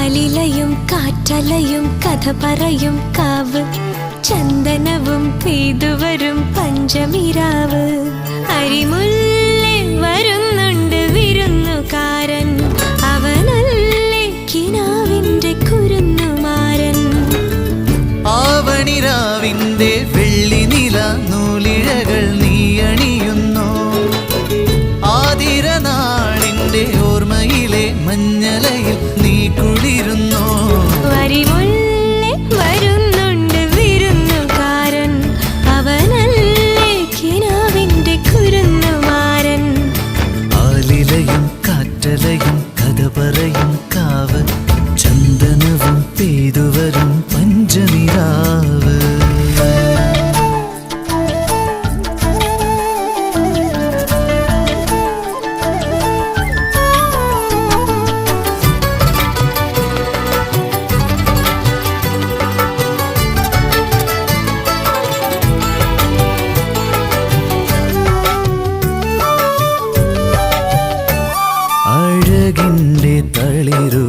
ആലിലയും കാറ്റലയും കഥ പറയും കാവ് ചന്ദനവും പെയ്തുവരും പഞ്ചമിരാവ് അരിമുല്ലേ വരുന്നുണ്ട് വിരുന്നുകാരൻ അവനല്ലേ കിനാവിന്റെ കുരുന്നുമാരൻ ആവണിരാവിന്റെ വെള്ളിനില നൂലിഴകൾ നീ അണിയുന്നു ആതിരനാളിന്റെ ഓർമ്മയിലെ മഞ്ഞലയിൽ നീ കുളിരുന്നു അരിമുല്ലേ വരുന്നുണ്ട് വിരുന്നുകാരൻ അവനല്ലേ കിനാവിന്റെ കുരുന്നുമാരൻ ആലിലയും കാറ്റലയും കഥ പറയും കാവ് ചന്ദനവും പെയ്തുവരും പഞ്ചനിരാവ് അഴകിൻ്റെ തളിരു